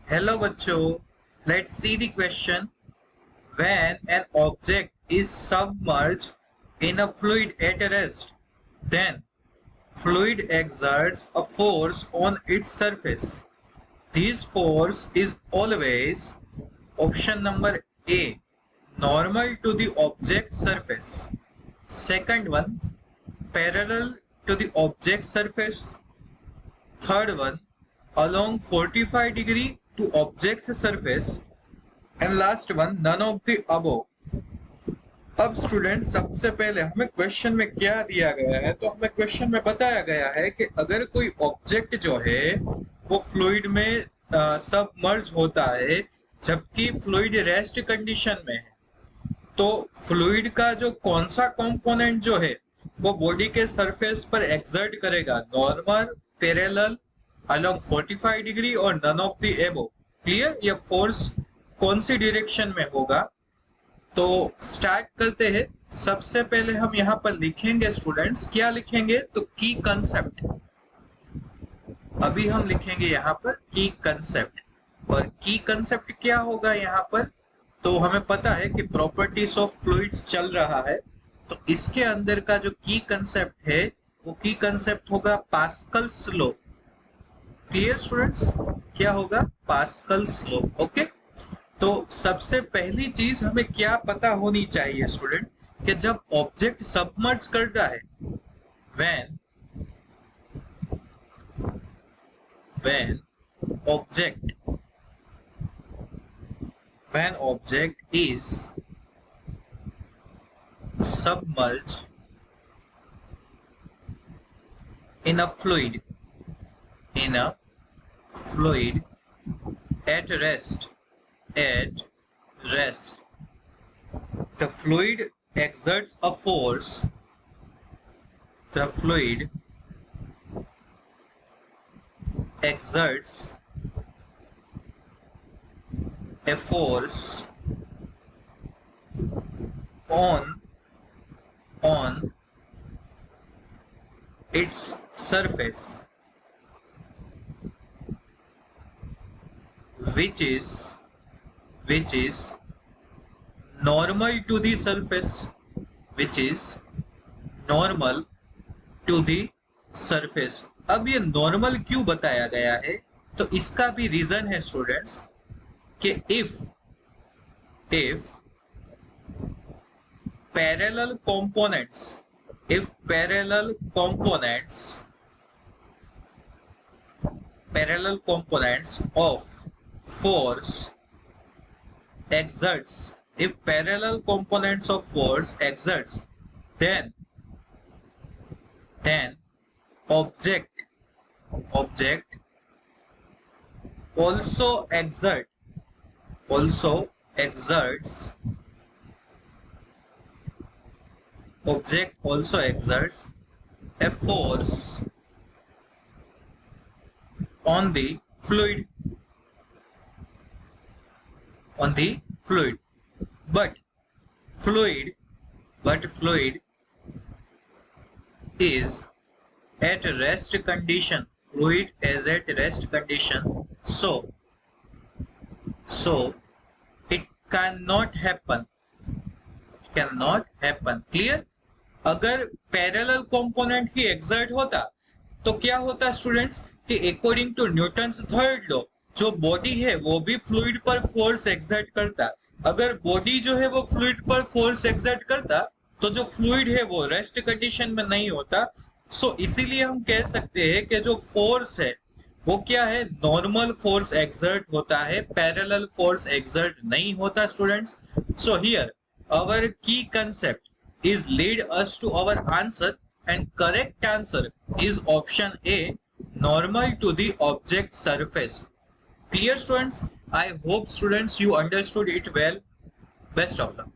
Hello bachcho, let's see the question. When an object is submerged in a fluid at rest, then fluid exerts a force on its surface. This force is always option number A, normal to the object surface. Second one, parallel to the object surface. Third one, along 45 degree to object surface. And last one none of the above. अब student सबसे पहले हमें question में क्या दिया गया है, तो हमें क्वेश्चन में बताया गया है कि अगर कोई ऑब्जेक्ट जो है वो फ्लूइड में सबमर्ज होता है जबकि फ्लूइड रेस्ट कंडीशन में है, तो फ्लूइड का जो कौन सा कंपोनेंट जो है वो बॉडी के सरफेस पर एक्सर्ट करेगा, नॉर्मल, पैरेलल, अलोंग 45 डिग्री और none of the above. Clear? ये फोर्स कौन सी डायरेक्शन में होगा। तो स्टार्ट करते हैं। सबसे पहले हम यहाँ पर लिखेंगे स्टूडेंट्स, क्या लिखेंगे तो की कंसेप्ट। अभी हम लिखेंगे यहाँ पर की कंसेप्ट, और की कंसेप्ट क्या होगा यहाँ पर, तो हमें पता है कि प्रॉपर्टीज ऑफ फ्लूइड्स चल रहा है, तो इसके अंदर का जो की कंसेप्ट है वो की कंसेप्ट होगा पास्कल्स लॉ। Clear students? क्या होगा? Pascal's law. ओके, तो सबसे पहली चीज हमें क्या पता होनी चाहिए स्टूडेंट, कि जब ऑब्जेक्ट सबमर्ज करता है, when object is submerged in a fluid at rest, the fluid exerts a force. The fluid exerts a force on its surface, which is normal to the surface, अब ये normal क्यों बताया गया है, तो इसका भी रीजन है स्टूडेंट्स कि if parallel components of force exerts, then object also exerts a force on the fluid, but fluid is at rest condition, so it cannot happen. Clear? अगर पैरेलल कंपोनेंट ही एक्सर्ट होता तो क्या होता students, कि according to Newton's third law जो body है वो भी फ्लूइड पर फोर्स एक्सर्ट करता। अगर बॉडी जो है वो फ्लूइड पर फोर्स एक्सर्ट करता तो जो फ्लूइड है वो रेस्ट कंडीशन में नहीं होता। सो इसीलिए हम कह सकते हैं कि जो फोर्स है वो क्या है, नॉर्मल फोर्स एक्सर्ट होता है, पैरेलल फोर्स एक्सर्ट नहीं होता students. So here our key concept is lead us to our answer, and correct answer is option A, normal to the object surface. Clear students? I hope students you understood it well. Best of luck.